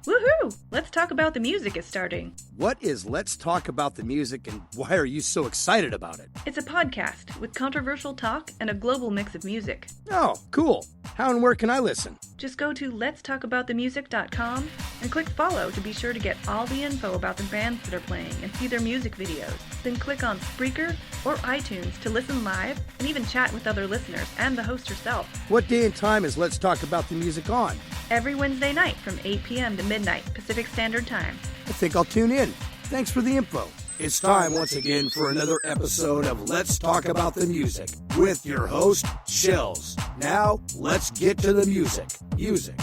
Woohoo! Let's Talk About the Music is starting. What is Let's Talk About the Music, and why are you so excited about it? It's a podcast with controversial talk and a global mix of music. Oh, cool. How and where can I listen? Just go to letstalkaboutthemusic.com and click follow to be sure to get all the info about the bands that are playing and see their music videos. Then click on Spreaker or iTunes to listen live and even chat with other listeners and the host herself. What day and time is Let's Talk About the Music on? Every Wednesday night from 8 p.m. to midnight Pacific Standard Time. I think I'll tune in. Thanks for the info. It's time once again for another episode of Let's Talk About the Music with your host, Shells. Now, let's get to the music. Music.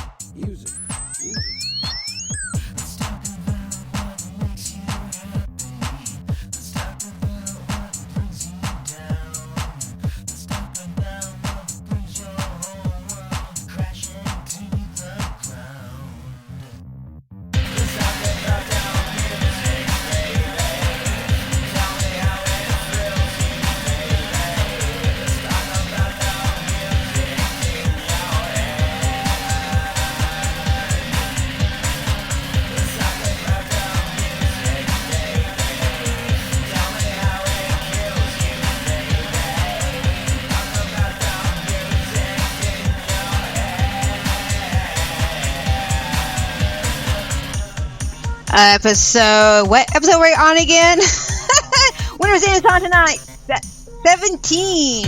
What episode were we on again? Winner's End is on tonight. 17.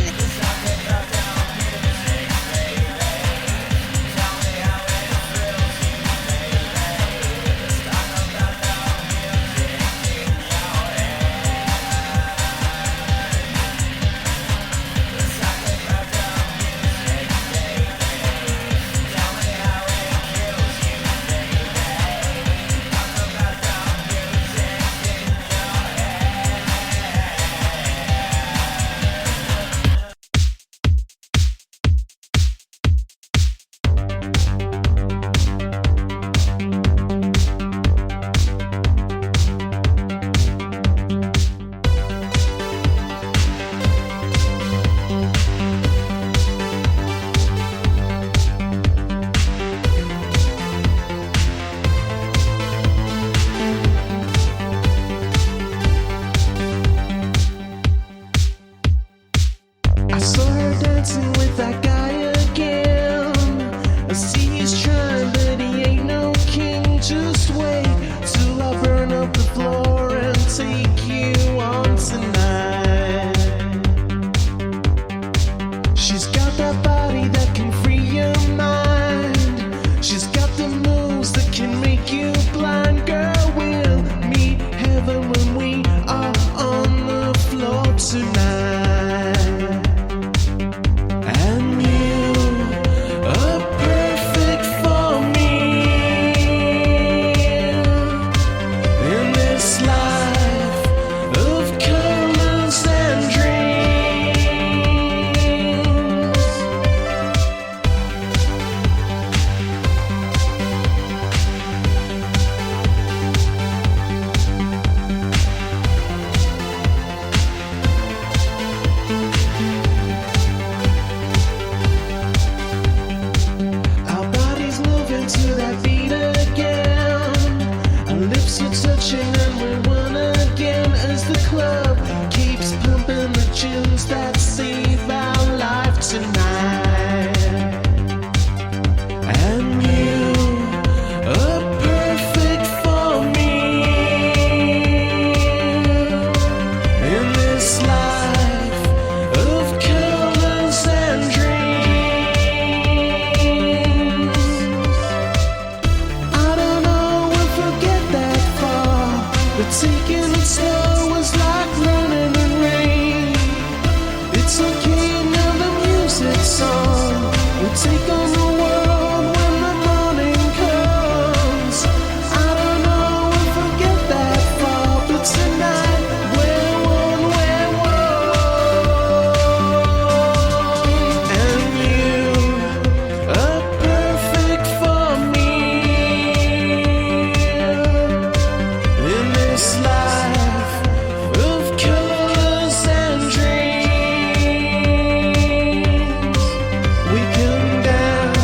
We can dance.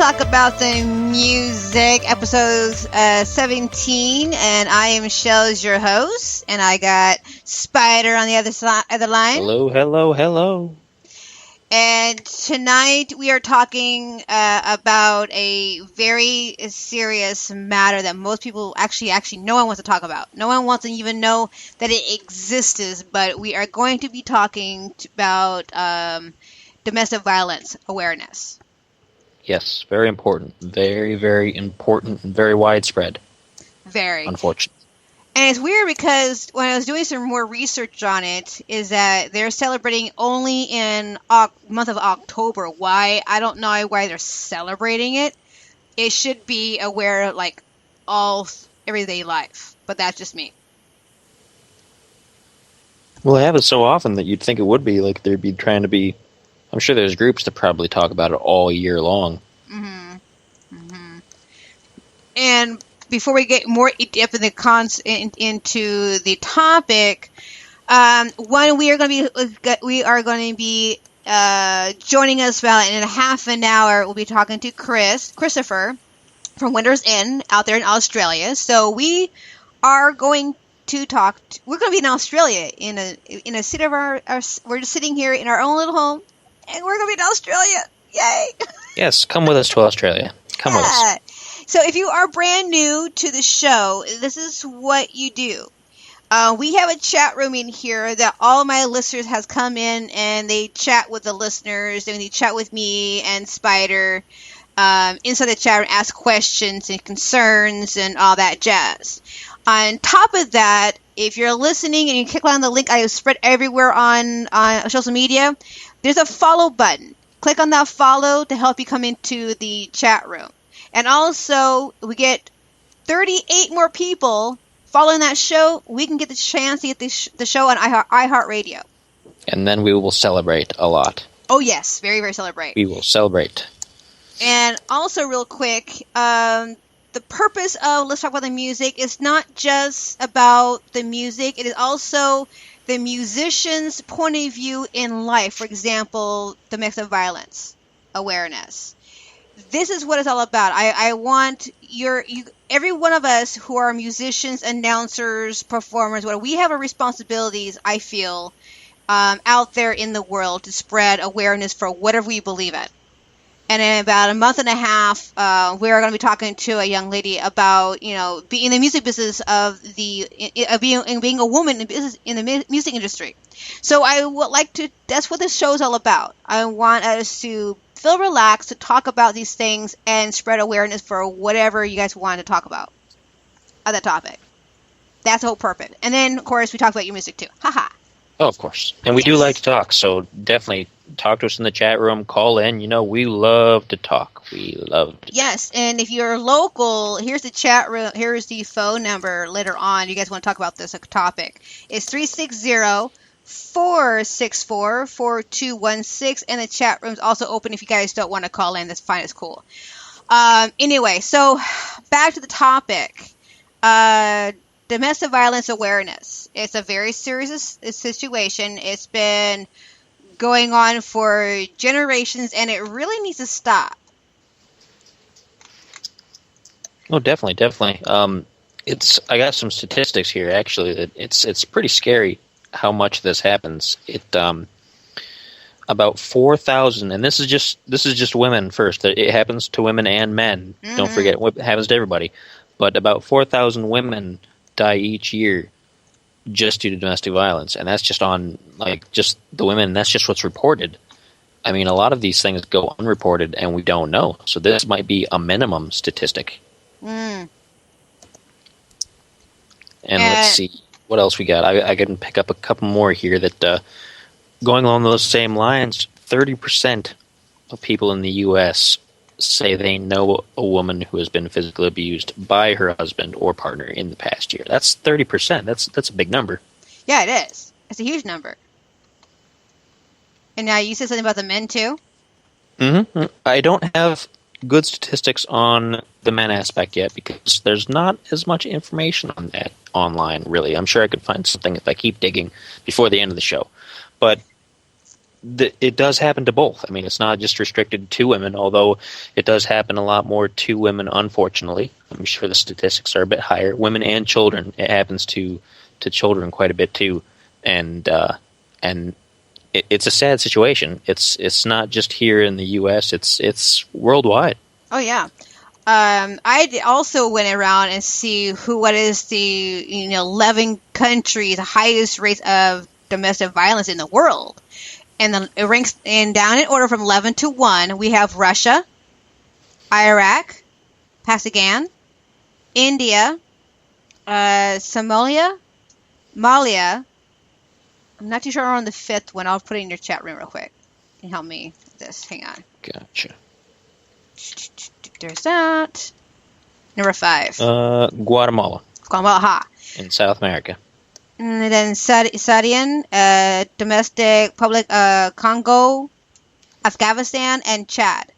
talk about the music, episode 17, and I am Shells, your host, and I got Spider on the other side of the line. Hello, hello, hello. And tonight we are talking about a very serious matter that most people actually no one wants to talk about. No one wants to even know that it exists, but we are going to be talking about domestic violence awareness. Yes, very important. Very, very important and very widespread. Very. Unfortunately. And it's weird because when I was doing some more research on it, is that they're celebrating only in month of October. Why? I don't know why they're celebrating it. It should be aware of, like, all everyday life. But that's just me. Well, they have it so often that you'd think it would be like they'd be trying to be... I'm sure there's groups that probably talk about it all year long. Mm-hmm. Mm-hmm. And before we get more deep into the topic, one we are going to be joining us about in a half an hour. We'll be talking to Christopher from Winter's Inn out there in Australia. So we are going to talk. We're going to be in Australia in a city of our. We're just sitting here in our own little home, and we're going to be in Australia. Yay! Yes, come with us to Australia. Come with us. So if you are brand new to the show, this is what you do. We have a chat room in here that all my listeners has come in, and they chat with the listeners, and they chat with me and Spider inside the chat room, ask questions and concerns and all that jazz. On top of that, if you're listening and you click on the link I have spread everywhere on social media, there's a follow button. Click on that follow to help you come into the chat room. And also, we get 38 more people following that show. We can get the chance to get the show on iHeartRadio. And then we will celebrate a lot. Oh, yes. Very, very celebrate. We will celebrate. And also, real quick, the purpose of Let's Talk About the Music is not just about the music. It is also the musician's point of view in life. For example, domestic violence awareness. This is what it's all about. I want every one of us who are musicians, announcers, performers, we have a responsibilities, I feel, out there in the world to spread awareness for whatever we believe in. And in about a month and a half, we're going to be talking to a young lady about, being in the music business being a woman in the music industry. So I would like to, that's what this show is all about. I want us to feel relaxed to talk about these things and spread awareness for whatever you guys want to talk about on that topic. That's the whole purpose. And then, of course, we talk about your music too. Haha. Oh, of course. And we do like to talk, so definitely talk to us in the chat room, call in. We love to talk. We love to Yes, and if you're local, here's the chat room, here's the phone number later on. You guys want to talk about this topic. It's 360-464-4216, and the chat room's also open if you guys don't want to call in. That's fine, it's cool. Anyway, so back to the topic. Domestic violence awareness. It's a very serious situation. It's been going on for generations, and it really needs to stop. Oh, definitely. I got some statistics here, actually, that it's pretty scary how much this happens. About 4,000, and this is just women first. It happens to women and men. Mm-hmm. Don't forget, it happens to everybody. But about 4,000 women die each year just due to domestic violence, and that's just on just the women. That's just what's reported. I mean, a lot of these things go unreported, and we don't know. So this might be a minimum statistic. Mm. And let's see what else we got. I can pick up a couple more here that going along those same lines. 30% of people in the U.S. say they know a woman who has been physically abused by her husband or partner in the past year. That's 30%. That's a big number. Yeah, it is. It's a huge number. And now you said something about the men too? Mm-hmm. I don't have good statistics on the men aspect yet because there's not as much information on that online, really. I'm sure I could find something if I keep digging before the end of the show. But it does happen to both. I mean, it's not just restricted to women, although it does happen a lot more to women, unfortunately. I'm sure the statistics are a bit higher. Women and children, it happens to children quite a bit too. And it's a sad situation. It's not just here in the U.S., it's worldwide. Oh, yeah. I also went around and see what is the 11 countries, the highest rates of domestic violence in the world. And it ranks down in order from 11 to 1. We have Russia, Iraq, Pakistan, India, Somalia, Malia. I'm not too sure on the fifth one. I'll put it in your chat room real quick. Can you help me with this? Hang on. Gotcha. There's that. Number 5. Guatemala. Guatemala. In South America. And then Sudan, domestic public Congo, Afghanistan, and Chad.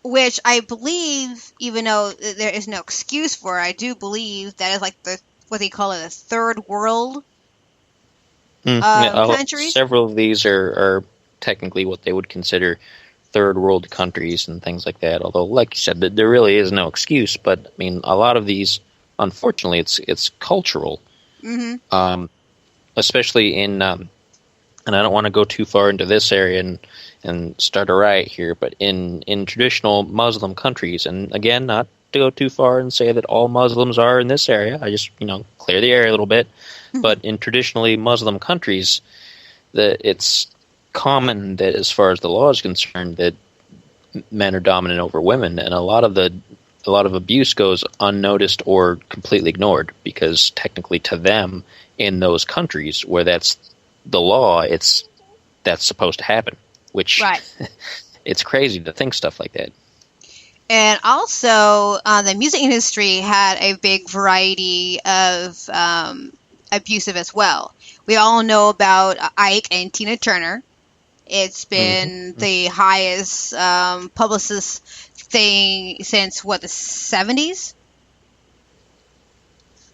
Which I believe, even though there is no excuse for it, I do believe that is like what they call it, a third world countries. Several of these are technically what they would consider third world countries and things like that. Although, like you said, there really is no excuse. But I mean, a lot of these, unfortunately, it's cultural. Mm-hmm. Especially in, and I don't want to go too far into this area and start a riot here, but in traditional Muslim countries, and again, not to go too far and say that all Muslims are in this area. I just clear the air a little bit. But in traditionally Muslim countries, it's common that, as far as the law is concerned, that men are dominant over women, and a lot of abuse goes unnoticed or completely ignored, because technically to them in those countries where that's the law, that's supposed to happen, which right. It's crazy to think stuff like that. And also, the music industry had a big variety of abusive as well. We all know about Ike and Tina Turner. It's been the highest publicist thing since, the 70s?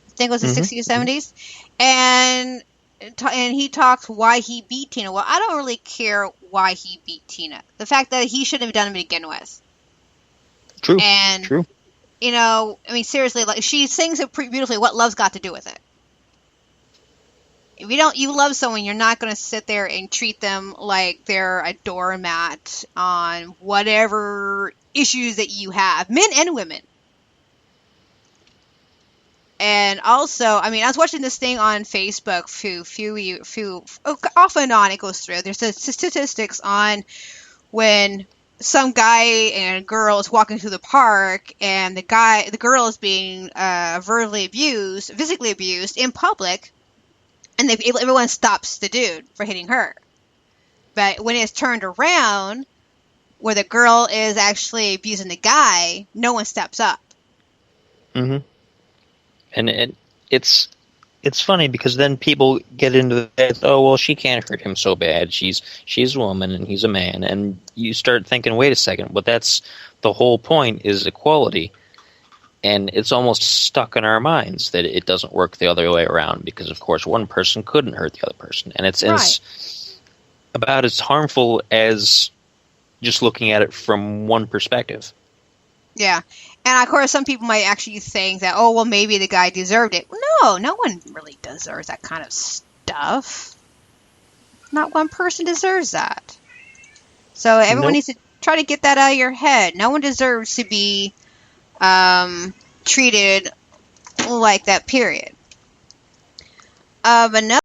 I think it was the 60s or 70s. And he talks why he beat Tina. Well, I don't really care why he beat Tina. The fact that he shouldn't have done it to begin with. True. And, True. I mean, seriously, like, she sings it pretty beautifully. What love's got to do with it? If you love someone, you're not going to sit there and treat them like they're a doormat on whatever issues that you have, men and women. And also, I mean, I was watching this thing on Facebook, off and on it goes through. There's the statistics on when some guy and a girl is walking through the park, and the girl is being verbally abused, physically abused in public. And everyone stops the dude for hitting her. But when it's turned around, where the girl is actually abusing the guy, no one steps up. Mm-hmm. And it's funny, because then people get into that, oh, well, she can't hurt him so bad. She's a woman and he's a man. And you start thinking, wait a second, but that's the whole point, is equality. And it's almost stuck in our minds that it doesn't work the other way around, because, of course, one person couldn't hurt the other person. And it's about as harmful as just looking at it from one perspective. Yeah. And, of course, some people might actually think that, oh, well, maybe the guy deserved it. No one really deserves that kind of stuff. Not one person deserves that. So everyone needs to try to get that out of your head. No one deserves to be treated like that, period. Another